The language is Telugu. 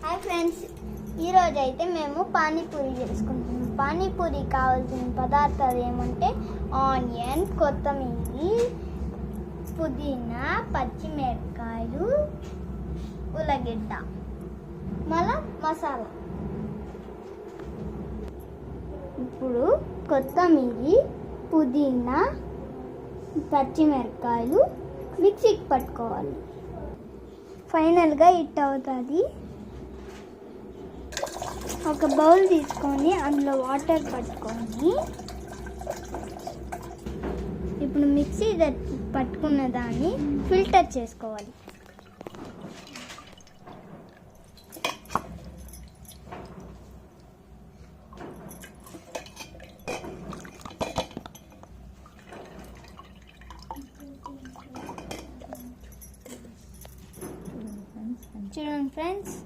హాయ్ ఫ్రెండ్స్, ఈరోజు అయితే మేము పానీపూరి చేసుకుంటున్నాం. పానీపూరి కావాల్సిన పదార్థాలు ఏమంటే ఆనియన్, కొత్తిమీర, పుదీనా, పచ్చిమిరపకాయలు, ఉల్లగడ్డ, మళ్ళా మసాలా. ఇప్పుడు కొత్తిమీర, పుదీనా, పచ్చిమిరపకాయలు మిక్సీకి పట్టుకోవాలి. ఫైనల్గా ఇట్ అవుతుంది. ఒక బౌల్ తీసుకొని అందులో వాటర్ పట్టుకొని ఇప్పుడు మిక్సీ పట్టుకున్న దాన్ని ఫిల్టర్ చేసుకోవాలి. చూడండి ఫ్రెండ్స్,